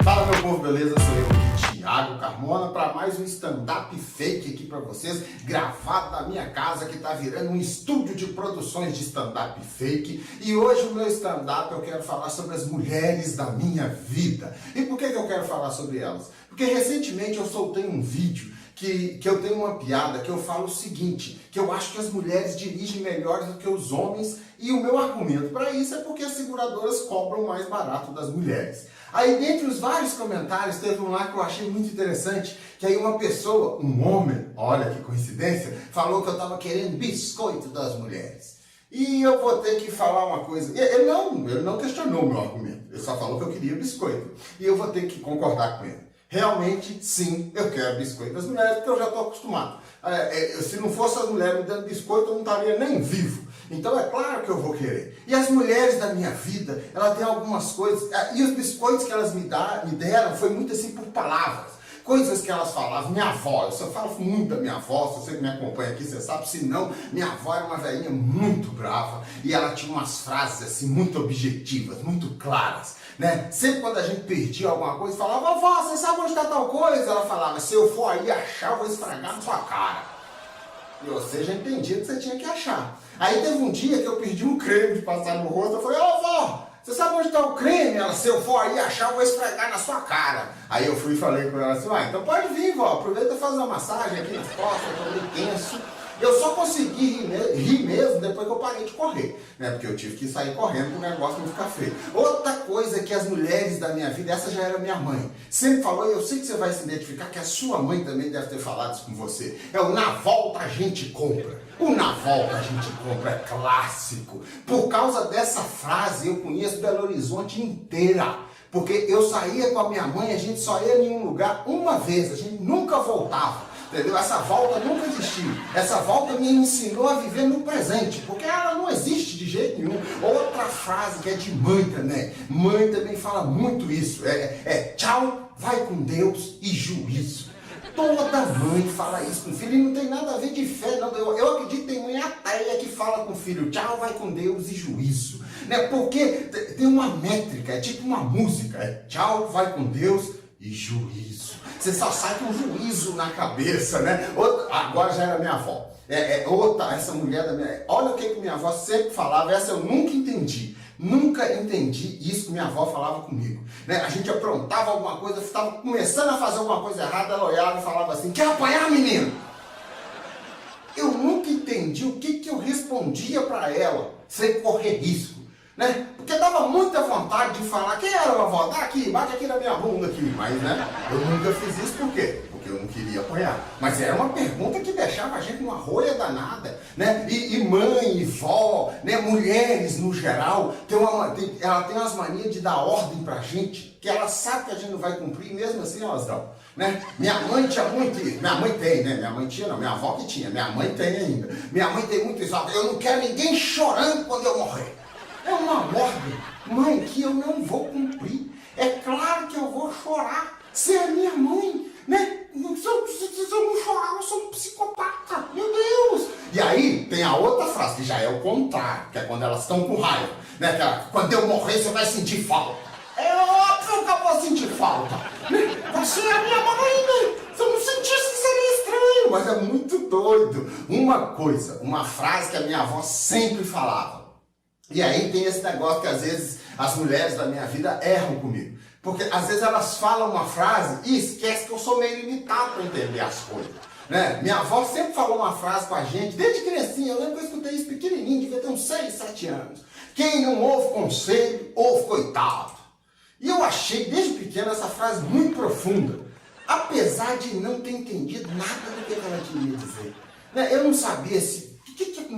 Fala, meu povo, beleza? Sou eu, Thiago Carmona, para mais um stand-up fake aqui para vocês, gravado na minha casa, que tá virando um estúdio de produções de stand-up fake. E hoje o meu stand-up eu quero falar sobre as mulheres da minha vida. E por que eu quero falar sobre elas? Porque recentemente eu soltei um vídeo que eu tenho uma piada que eu falo o seguinte, que eu acho que as mulheres dirigem melhor do que os homens, e o meu argumento para isso é porque as seguradoras cobram mais barato das mulheres. Aí, dentre os vários comentários, teve um lá que eu achei muito interessante, que aí uma pessoa, um homem, olha que coincidência, falou que eu estava querendo biscoito das mulheres. E eu vou ter que falar uma coisa. Ele não questionou o meu argumento, ele só falou que eu queria biscoito. E eu vou ter que concordar com ele. Realmente, sim, eu quero biscoito das mulheres, porque eu já estou acostumado. Se não fosse as mulheres me dando biscoito, eu não estaria nem vivo. Então é claro que eu vou querer. E as mulheres da minha vida, elas têm algumas coisas, e os biscoitos que elas me deram foi muito assim por palavras. Coisas que elas falavam, minha avó, eu só falo muito da minha avó, se você me acompanha aqui, você sabe, se não, minha avó era uma velhinha muito brava, e ela tinha umas frases assim, muito objetivas, muito claras, né? Sempre quando a gente perdia alguma coisa, falava, vovó, você sabe onde está tal coisa? Ela falava, se eu for aí achar, eu vou esfregar na sua cara. E você já entendia que você tinha que achar. Aí teve um dia que eu perdi um creme de passar no rosto, eu falei, ô vó, você sabe onde está o creme? Ela, se eu for aí achar, eu vou esfregar na sua cara. Aí eu fui e falei com ela assim, então pode vir, vó, aproveita e faz uma massagem aqui nas costas, eu tô meio tenso. Eu só consegui rir mesmo depois que eu parei de correr, né? Porque eu tive que sair correndo para o negócio não ficar feio. Outra coisa que as mulheres da minha vida, essa já era minha mãe, sempre falou, e eu sei que você vai se identificar, que a sua mãe também deve ter falado isso com você, é o na volta a gente compra. O na volta a gente compra é clássico. Por causa dessa frase, eu conheço Belo Horizonte inteira. Porque eu saía com a minha mãe, a gente só ia em um lugar uma vez, a gente nunca voltava. Entendeu? Essa volta nunca existiu. Essa volta me ensinou a viver no presente, porque ela não existe de jeito nenhum. Outra frase que é de mãe também. Mãe também fala muito isso. Tchau, vai com Deus e juízo. Toda mãe fala isso com o filho e não tem nada a ver de fé, não. Eu acredito que tem mãe ateia que fala com o filho, tchau, vai com Deus e juízo. Né? Porque tem uma métrica, é tipo uma música, tchau, vai com Deus e juízo. Você só sai com juízo na cabeça, né? Agora já era minha avó. Essa mulher da minha... Olha o que minha avó sempre falava, essa eu nunca entendi. Nunca entendi isso que minha avó falava comigo. Né? A gente aprontava alguma coisa, estava começando a fazer alguma coisa errada, ela olhava e falava assim, quer apanhar, menino? Eu nunca entendi o que eu respondia para ela, sem correr risco. Né? Porque dava muita vontade de falar, quem era a avó? Dá aqui, bate aqui na minha bunda aqui. Mas, né, eu nunca fiz isso, por quê? Porque eu não queria apanhar. Mas era uma pergunta que deixava a gente numa rolha danada, né? E mãe, e vó, né, mulheres no geral, ela tem umas manias de dar ordem pra gente, que ela sabe que a gente não vai cumprir, e mesmo assim elas dão. Né? Minha mãe tinha muito isso, minha mãe tem, né? Minha mãe tinha não, minha avó que tinha, minha mãe tem ainda. Minha mãe tem muito isso, eu não quero ninguém chorando quando eu morrer. É uma ordem, mãe, que eu não vou cumprir. É claro que eu vou chorar. Você é minha mãe, né? Se eu não chorar, eu sou um psicopata. Meu Deus! E aí tem a outra frase, que já é o contrário, que é quando elas estão com raiva. Né? Quando eu morrer, você vai sentir falta. É óbvio que eu vou sentir falta. Né? Você é minha mãe, né? Se eu não sentisse, seria estranho. Mas é muito doido. Uma frase que a minha avó sempre falava. E aí tem esse negócio que às vezes as mulheres da minha vida erram comigo. Porque às vezes elas falam uma frase e esquecem que eu sou meio limitado para entender as coisas. Né? Minha avó sempre falou uma frase com a gente, desde criancinha, eu lembro que eu escutei isso pequenininho, devia ter uns 6, 7 anos. Quem não ouve conselho, ouve coitado. E eu achei desde pequeno essa frase muito profunda, apesar de não ter entendido nada do que ela queria dizer. Né? Eu não sabia se...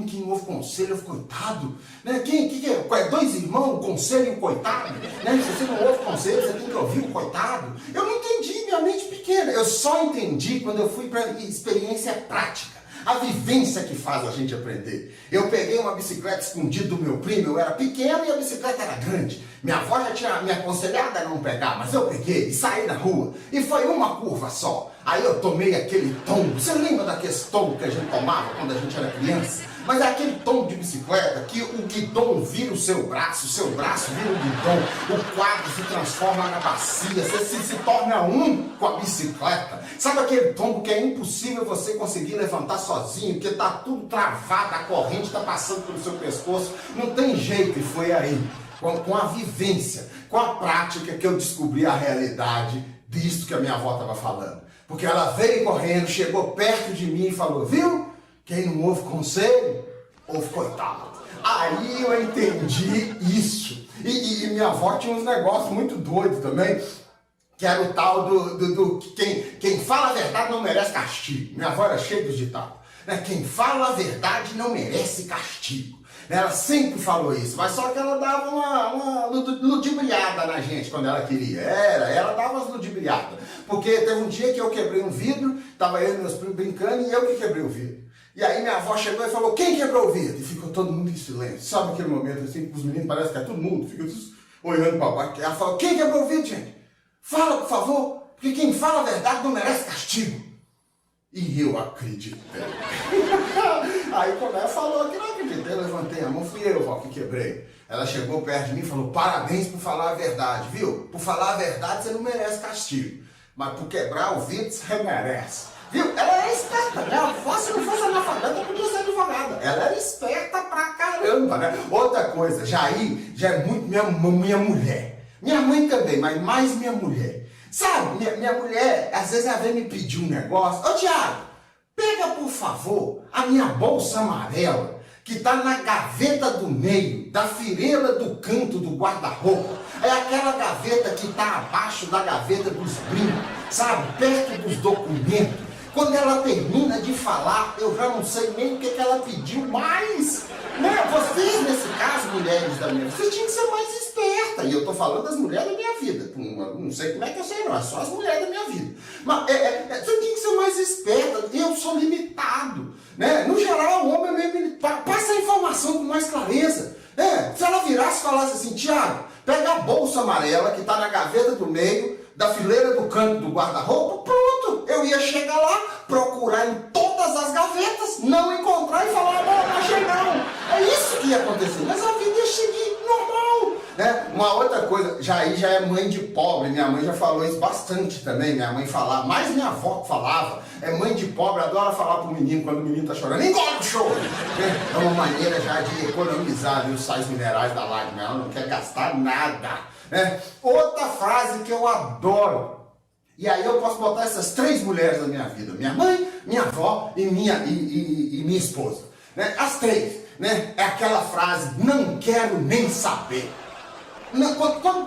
Quem ouve conselho, ouve coitado? Né? Quem é? Dois irmãos, o conselho e o coitado? Né? Se você não ouve conselho, você tem que ouvir o coitado? Eu não entendi, minha mente pequena. Eu só entendi quando eu fui para experiência prática. A vivência que faz a gente aprender. Eu peguei uma bicicleta escondida do meu primo, eu era pequeno e a bicicleta era grande. Minha avó já tinha me aconselhado a não pegar, mas eu peguei e saí na rua. E foi uma curva só. Aí eu tomei aquele tombo. Você lembra daqueles tombos que a gente tomava quando a gente era criança? Mas é aquele tombo de bicicleta que o guidão vira o seu braço vira o guidão, o quadro se transforma na bacia, você se torna um com a bicicleta. Sabe aquele tombo que é impossível você conseguir levantar sozinho, porque tá tudo travado, a corrente tá passando pelo seu pescoço, não tem jeito. E foi aí, com a vivência, com a prática, que eu descobri a realidade disso que a minha avó estava falando. Porque ela veio correndo, chegou perto de mim e falou: viu? Quem não ouve conselho, ouve coitado. Aí eu entendi isso. E minha avó tinha uns negócios muito doidos também, que era o tal do quem fala a verdade não merece castigo. Minha avó era cheia dos ditados. Né? Quem fala a verdade não merece castigo. Ela sempre falou isso, mas só que ela dava uma ludibriada na gente quando ela queria. Ela dava umas ludibriadas. Porque teve um dia que eu quebrei um vidro, tava eu e meus primos brincando e eu que quebrei o vidro. E aí minha avó chegou e falou: quem quebrou o vidro? E ficou todo mundo em silêncio. Sabe aquele momento assim que os meninos parecem que é todo mundo, fica olhando para baixo. Ela falou: quem quebrou o vidro, gente? Fala, por favor, porque quem fala a verdade não merece castigo. E eu acreditei. Aí quando ela falou que não acreditei, eu levantei a mão, fui eu, vó, que quebrei. Ela chegou perto de mim e falou: parabéns por falar a verdade, viu? Por falar a verdade você não merece castigo, mas por quebrar o vidro você merece. Viu? Ela era esperta, né? Se não fosse analfabeta, podia ser advogada. Ela era esperta pra caramba, né? Outra coisa, já é muito minha mulher. Minha mãe também, mas mais minha mulher. Sabe, minha mulher, às vezes ela vem me pedir um negócio. Ô Tiago, pega por favor a minha bolsa amarela, que tá na gaveta do meio, da fileira do canto do guarda-roupa. É aquela gaveta que tá abaixo da gaveta dos brincos, sabe, perto dos documentos. Quando ela termina de falar, eu já não sei nem o que ela pediu mais. Né? Vocês, nesse caso, mulheres da minha vida, vocês tinham que ser mais espertas. E eu tô falando das mulheres da minha vida. Não sei como é que eu sei, não. É só as mulheres da minha vida. Mas você tinha que ser mais esperta. Eu sou limitado. Né? No geral, o homem é meio limitado. Passa a informação com mais clareza. Se ela virasse e falasse assim: Tiago, pega a bolsa amarela que tá na gaveta do meio, da fileira do canto do guarda-roupa, pronto, eu ia chegar lá, procurar em todas as gavetas, não encontrar e falar: não achei não. É isso que ia acontecer, mas a vida ia seguir normal. Né? Uma outra coisa, já é mãe de pobre, minha mãe já falou isso bastante também, minha mãe falava, mais minha avó que falava, mãe de pobre adora falar pro menino quando o menino tá chorando: engole o choro. É uma maneira já de economizar os sais minerais da lágrima, ela não quer gastar nada. Outra frase que eu adoro, e aí eu posso botar essas três mulheres da minha vida: minha mãe, minha avó e minha esposa, né? As três, né? É aquela frase: não quero nem saber.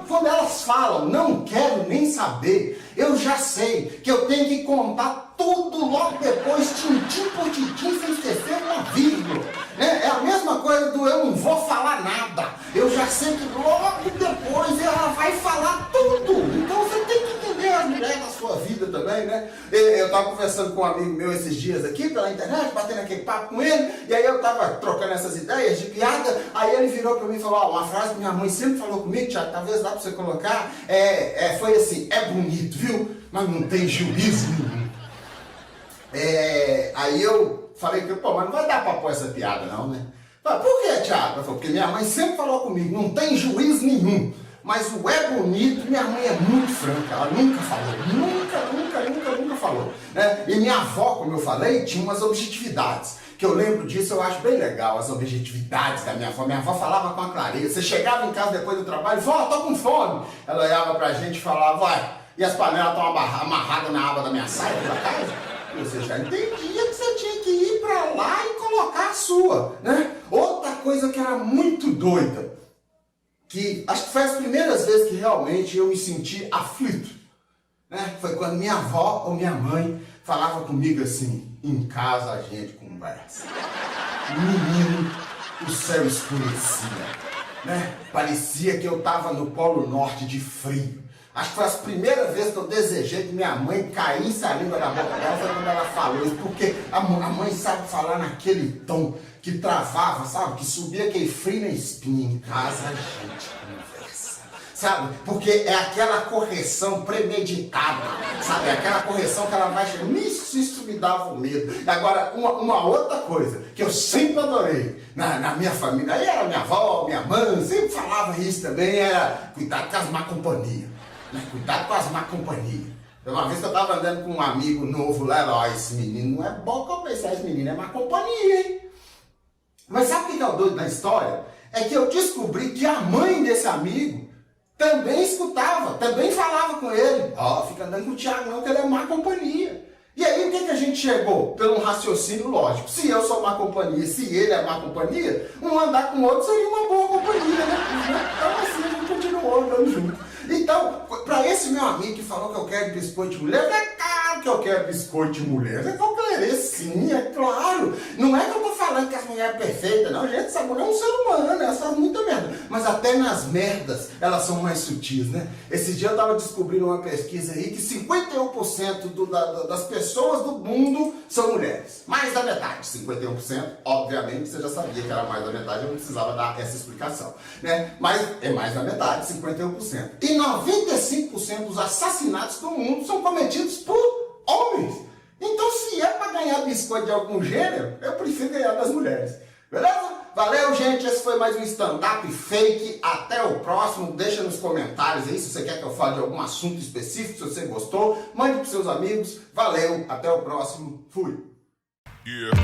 Quando elas falam não quero nem saber, eu já sei que eu tenho que contar tudo logo depois, tintim por tintim, sem esquecer uma vírgula. É a mesma coisa do eu não vou falar nada. Eu já sei que logo depois ela vai falar tudo. Então você tem que entender as mulheres da sua vida também, né? Eu estava conversando com um amigo meu esses dias aqui pela internet, batendo aquele papo com ele, e aí eu estava trocando essas ideias de piada, aí ele virou para mim e falou: uma frase que minha mãe sempre falou comigo, Tiago, talvez dá para você colocar, foi assim: é bonito, viu? Mas não tem juízo nenhum. Aí eu falei que, mas não vai dar pra pôr essa piada não, né? Falei: por que, Tiago? Porque minha mãe sempre falou comigo: não tem juízo nenhum. Mas o é bonito, minha mãe é muito franca, ela nunca falou, nunca falou. Né? E minha avó, como eu falei, tinha umas objetividades, que eu lembro disso, eu acho bem legal, as objetividades da minha avó. Minha avó falava com a clareza. Você chegava em casa depois do trabalho: vó, tô com fome. Ela olhava pra gente e falava: vai, e as panelas estão amarradas na aba da minha saia da casa? Você já entendia que você tinha que ir para lá e colocar a sua, né? Outra coisa que era muito doida, que acho que foi as primeiras vezes que realmente eu me senti aflito, né? Foi quando minha avó ou minha mãe falava comigo assim: em casa a gente conversa. Menino, o céu escurecia, né? Parecia que eu estava no Polo Norte de frio. Acho que foi as primeiras vezes que eu desejei que minha mãe caísse a língua da boca dela, foi quando ela falou isso, porque a mãe sabe falar naquele tom que travava, sabe? Que subia aquele frio na espinha. Em casa a gente conversa. sabe? Porque é aquela correção premeditada, sabe? É aquela correção que ela vai chegar. Isso me dava um medo. Agora, uma outra coisa que eu sempre adorei na minha família, aí era minha avó, minha mãe, sempre falava isso também, era cuidado com as má companhias, né? Cuidado com as má companhias. Uma vez que eu estava andando com um amigo novo lá, ó, esse menino não é bom que eu pensei, esse menino é má companhia, hein? Mas sabe o que é o doido da história? É que eu descobri que a mãe desse amigo também escutava, também falava com ele. Ó, fica andando com o Thiago não, que ele é má companhia. E aí o que a gente chegou? Pelo um raciocínio lógico. Se eu sou má companhia, se ele é má companhia, um andar com o outro seria uma boa companhia, né? Então assim, a gente continuou andando junto. Então, para esse meu amigo que falou que eu quero biscoito de mulher, é claro que eu quero biscoito de mulher. É que eu querer sim, é claro. Não é que eu tô falando que as mulheres perfeitas, não. Gente, essa mulher é um ser humano, ela faz muita merda. Mas até nas merdas, elas são mais sutis, né? Esse dia eu tava descobrindo uma pesquisa aí que 51% das pessoas do mundo são mulheres. Mais da metade, 51%. Obviamente, você já sabia que era mais da metade, eu não precisava dar essa explicação, né? Mas é mais da metade, 51%. E 95% dos assassinatos do mundo são cometidos por homens. Então, se é para ganhar biscoito de algum gênero, eu prefiro ganhar das mulheres. Beleza? Valeu, gente. Esse foi mais um stand-up fake. Até o próximo. Deixa nos comentários aí se você quer que eu fale de algum assunto específico, se você gostou. Mande para seus amigos. Valeu. Até o próximo. Fui. Yeah.